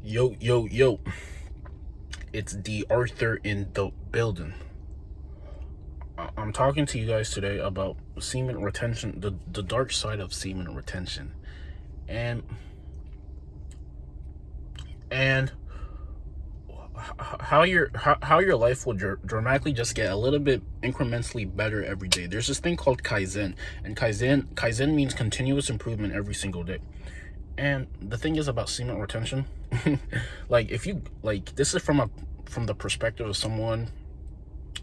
Yo, yo, yo. It's D.Arthur in the building. I'm talking to you guys today about semen retention, the dark side of semen retention. And and how your life will dramatically just get a little bit incrementally better every day. There's this thing called Kaizen, and Kaizen means continuous improvement every single day. And the thing is about semen retention, like if you like this is from the perspective of someone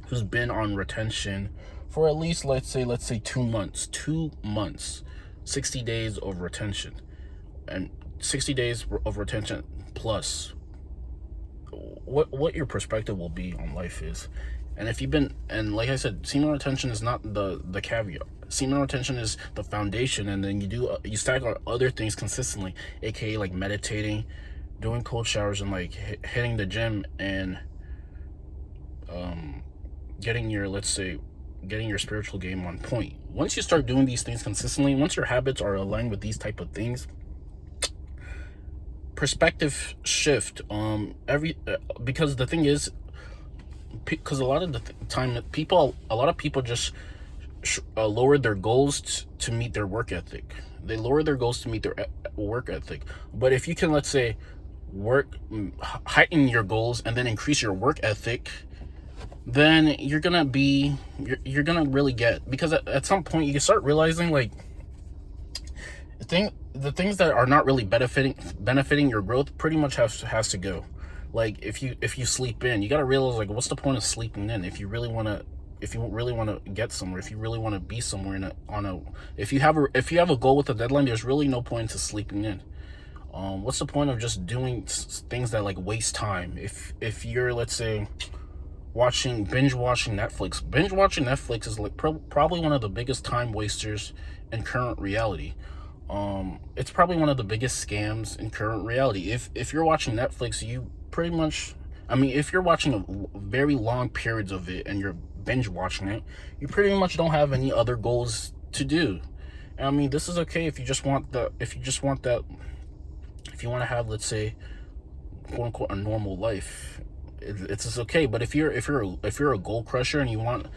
who's been on retention for at least let's say 2 months, 60 days of retention, and 60 days of retention plus what your perspective will be on life is. And if you've been, and like I said, semen retention is not the caveat. Semen retention is the foundation, and then you stack on other things consistently, aka like meditating, doing cold showers, and like hitting the gym, and getting your, let's say, getting your spiritual game on point. Once you start doing these things consistently, once your habits are aligned with these type of things, perspective shift. Because the thing is, because a lot of the time a lot of people just lower their goals to meet their work ethic. They lower their goals to meet their work ethic. But if you can, let's say, heighten your goals and then increase your work ethic, then you're gonna really get, because at some point you can start realizing, like, the things that are not really benefiting your growth pretty much has to go. Like if you sleep in, you got to realize, like, what's the point of sleeping in if you really want to get somewhere, if you really want to be somewhere if you have a goal with a deadline, there's really no point to sleeping in. What's the point of just doing things that like waste time? If you're, let's say, binge watching Netflix is like probably one of the biggest time wasters in current reality. It's probably one of the biggest scams in current reality. If you're watching Netflix, you pretty much, I mean, if you're watching a very long periods of it and you're binge watching it, you pretty much don't have any other goals to do. And I mean, this is okay if you want to have, let's say, quote unquote, a normal life. It's just okay. But if you're a goal crusher and you want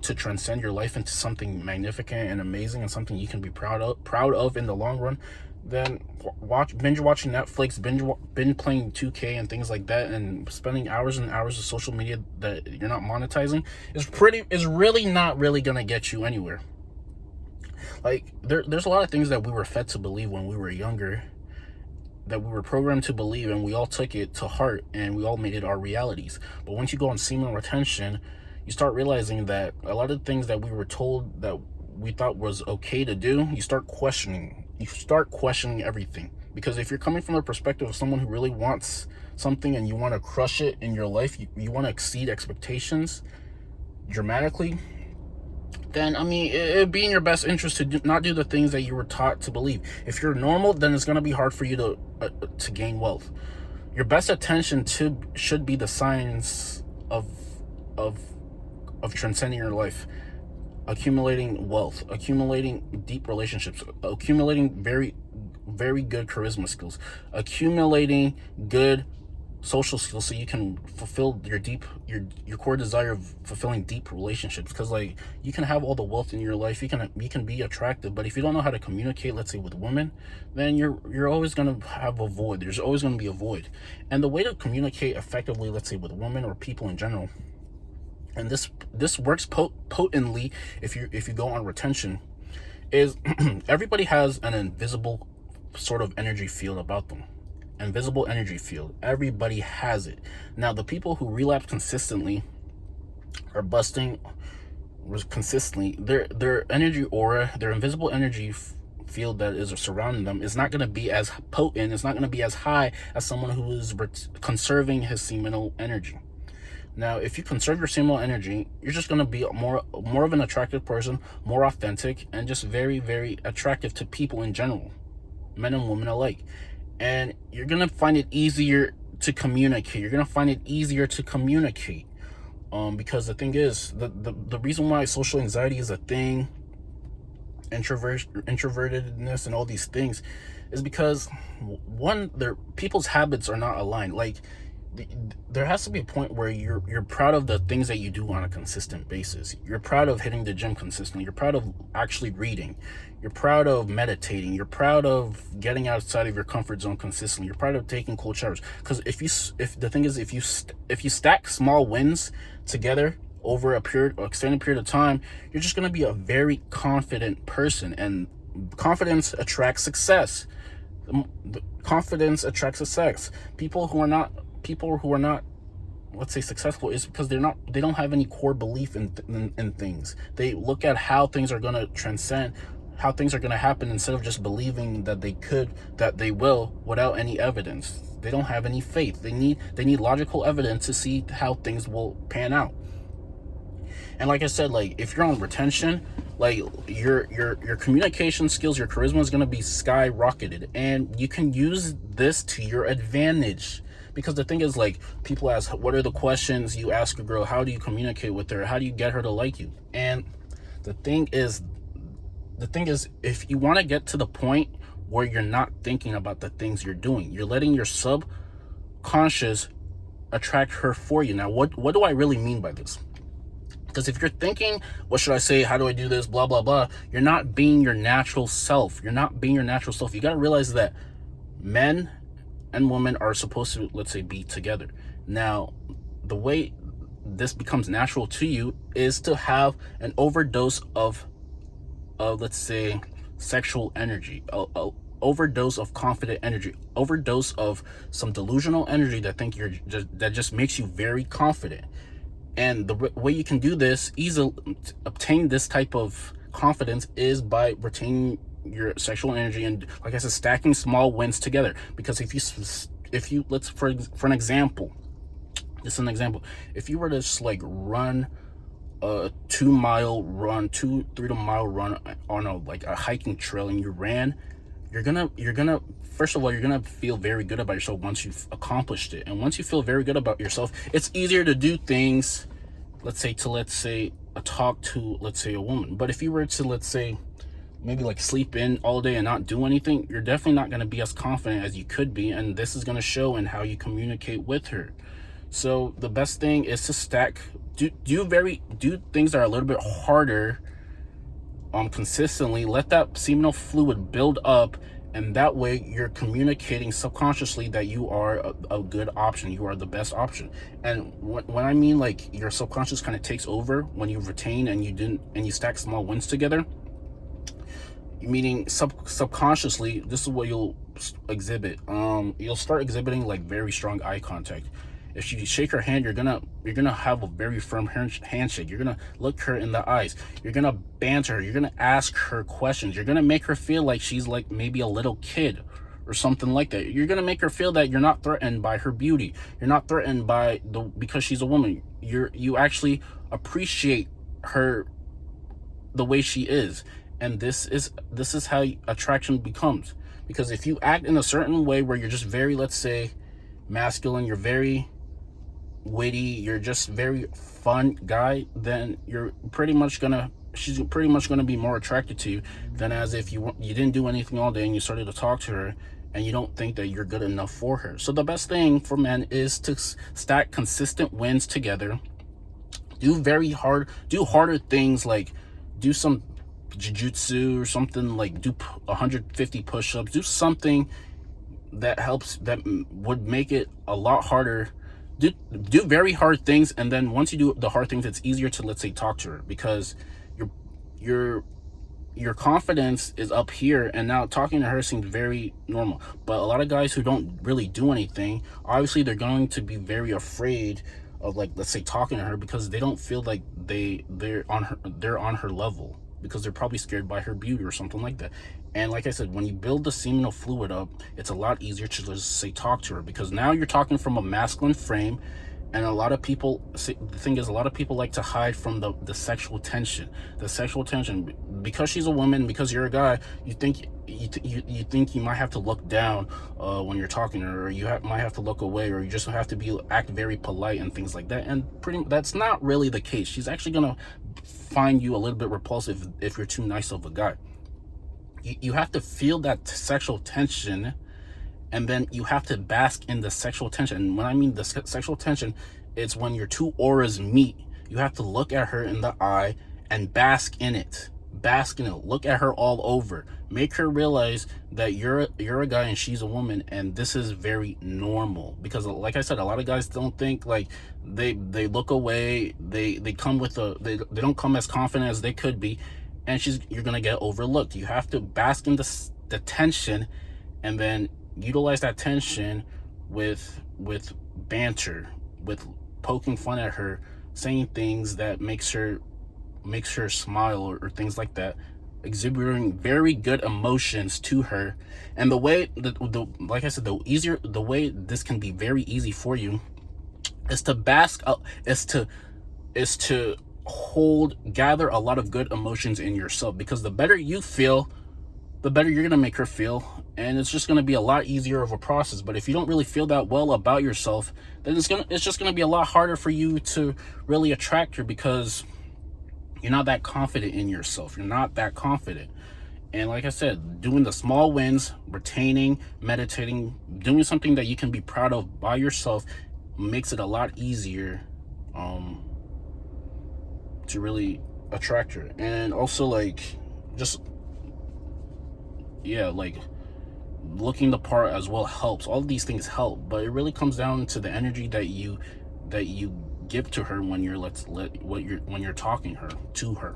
to transcend your life into something magnificent and amazing and something you can be proud of in the long run, then binge watching Netflix, binge playing 2K and things like that, and spending hours and hours of social media that you're not monetizing is really not really gonna get you anywhere. Like there's a lot of things that we were fed to believe when we were younger, that we were programmed to believe, and we all took it to heart and we all made it our realities. But once you go on semen retention, you start realizing that a lot of things that we were told that we thought was okay to do, you start questioning everything. Because if you're coming from the perspective of someone who really wants something and you want to crush it in your life, you want to exceed expectations dramatically, then I mean, it'd be in your best interest to not do the things that you were taught to believe. If you're normal, then it's going to be hard for you to gain wealth. Your best attention should be the signs of transcending your life, accumulating wealth, accumulating deep relationships, accumulating very, very good charisma skills, accumulating good social skills, so you can fulfill your core desire of fulfilling deep relationships. Because, like, you can have all the wealth in your life, you can be attractive, but if you don't know how to communicate, let's say, with women, then you're always going to have a void. There's always going to be a void. And the way to communicate effectively, let's say, with women or people in general, and this works potently if you go on retention, is everybody has an invisible sort of energy field about them. Invisible energy field. Everybody has it. Now, the people who relapse consistently are busting consistently. Their energy aura, their invisible energy field that is surrounding them is not going to be as potent. It's not going to be as high as someone who is conserving his seminal energy. Now, if you conserve your seminal energy, you're just going to be more of an attractive person, more authentic, and just very, very attractive to people in general, men and women alike. And you're going to find it easier to communicate. Because the thing is, the reason why social anxiety is a thing, introvertedness and all these things, is because one, their people's habits are not aligned. Like there has to be a point where you're proud of the things that you do on a consistent basis. You're proud of hitting the gym consistently. You're proud of actually reading. You're proud of meditating. You're proud of getting outside of your comfort zone consistently. You're proud of taking cold showers. Because if the thing is, if you stack small wins together over a period or extended period of time, you're just going to be a very confident person, and confidence attracts success. Confidence attracts success. People who are not, let's say, successful is because they don't have any core belief in things. They look at how things are going to transcend, how things are going to happen, instead of just believing that they will, without any evidence. They don't have any faith. They need logical evidence to see how things will pan out. And like I said, like if you're on retention, like your communication skills, your charisma is going to be skyrocketed, and you can use this to your advantage. Because the thing is, like, people ask, what are the questions you ask a girl? How do you communicate with her? How do you get her to like you? And the thing is, if you want to get to the point where you're not thinking about the things you're doing, you're letting your subconscious attract her for you. Now, what do I really mean by this? Because if you're thinking, what should I say? How do I do this? Blah, blah, blah. You're not being your natural self. You got to realize that men and women are supposed to, let's say, be together. Now, the way this becomes natural to you is to have an overdose of let's say, sexual energy, a overdose of confident energy, overdose of some delusional energy that just makes you very confident. And the way you can do this, easily obtain this type of confidence, is by retaining your sexual energy and, like I said, stacking small wins together. Because if you let's for an example, this is an example. If you were to just like run a 3 mile run on a hiking trail, and you ran, you're gonna first of all, you're gonna feel very good about yourself once you've accomplished it. And once you feel very good about yourself, it's easier to do things, let's say talk to, let's say, a woman. But if you were to, let's say, maybe like sleep in all day and not do anything, you're definitely not going to be as confident as you could be, and this is going to show in how you communicate with her. So the best thing is to do things that are a little bit harder consistently. Let that seminal fluid build up, and that way you're communicating subconsciously that you are a good option, you are the best option. And when I mean, like, your subconscious kind of takes over when you retain and you stack small wins together, meaning subconsciously, this is what you'll exhibit. You'll start exhibiting like very strong eye contact. If you shake her hand, you're gonna have a very firm handshake. You're gonna look her in the eyes. You're gonna banter her. You're gonna ask her questions. You're gonna make her feel like she's like maybe a little kid or something like that. You're gonna make her feel that you're not threatened by her beauty. You're not threatened because she's a woman. You actually appreciate her the way she is. And this is how attraction becomes. Because if you act in a certain way where you're just very, let's say, masculine, you're very witty, you're just very fun guy, then she's pretty much gonna be more attracted to you than as if you didn't do anything all day and you started to talk to her and you don't think that you're good enough for her. So the best thing for men is to stack consistent wins together. Do harder things, like do some jiu-jitsu or something, like do 150 push-ups, do something that would make it a lot harder. Do very hard things, and then once you do the hard things, it's easier to, let's say, talk to her, because your confidence is up here, and now talking to her seems very normal. But a lot of guys who don't really do anything, obviously they're going to be very afraid of, like, let's say, talking to her, because they don't feel like they're on her level, because they're probably scared by her beauty or something like that. And like I said, when you build the seminal fluid up, it's a lot easier to just say talk to her, because now you're talking from a masculine frame. And a lot of people like to hide from the sexual tension. Because she's a woman, because you're a guy, you think you might have to look down when you're talking to her, or might have to look away, or you just have to act very polite and things like that. And that's not really the case. She's actually gonna find you a little bit repulsive if you're too nice of a guy. You have to feel that sexual tension, and then you have to bask in the sexual tension. And when I mean the sexual tension, it's when your two auras meet. You have to look at her in the eye and bask in it. Bask in it. Look at her all over. Make her realize that you're a guy and she's a woman, and this is very normal. Because like I said, a lot of guys don't think, like, they look away. They come with they don't come as confident as they could be, and you're gonna get overlooked. You have to bask in the tension, and then utilize that tension with banter, with poking fun at her, saying things that makes her smile, or things like that, exhibiting very good emotions to her. And the way like I said, the way this can be very easy for you is to bask up, is to gather a lot of good emotions in yourself, because the better you feel, the better you're gonna make her feel, and it's just gonna be a lot easier of a process. But if you don't really feel that well about yourself, then it's just gonna be a lot harder for you to really attract her, because you're not that confident in yourself. You're not that confident. And like I said, doing the small wins, retaining, meditating, doing something that you can be proud of by yourself makes it a lot easier to really attract her. And also, like, just, yeah, like, looking the part as well helps. All of these things help, but it really comes down to the energy that you give to her when you're talking to her.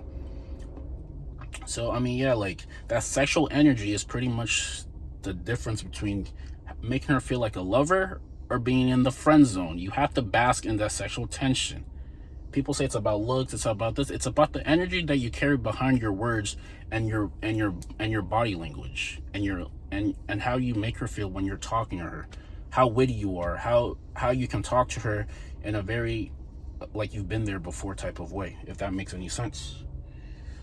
So I mean, yeah, like, that sexual energy is pretty much the difference between making her feel like a lover or being in the friend zone. You have to bask in that sexual tension. People say it's about looks, it's about this, it's about the energy that you carry behind your words, and your body language, and how you make her feel when you're talking to her, how witty you are, how you can talk to her in a very, like, you've been there before type of way, if that makes any sense.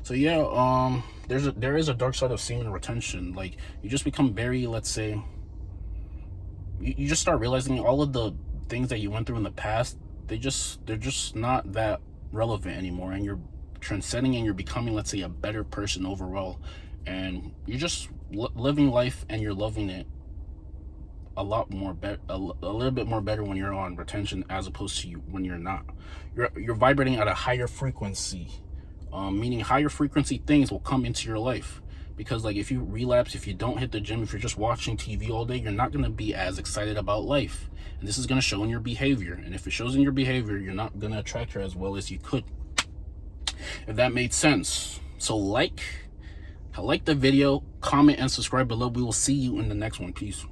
So yeah, there is a dark side of semen retention. Like, you just become very, let's say, you just start realizing all of the things that you went through in the past, they're just not that relevant anymore, and you're transcending, and you're becoming, let's say, a better person overall, and you're just living life, and you're loving it a lot more a little bit more better when you're on retention, as opposed to when you're not. You're vibrating at a higher frequency, meaning higher frequency things will come into your life. Because, like, if you relapse, if you don't hit the gym, if you're just watching TV all day, you're not going to be as excited about life. And this is going to show in your behavior. And if it shows in your behavior, you're not going to attract her as well as you could. If that made sense. So like the video, comment, and subscribe below. We will see you in the next one. Peace.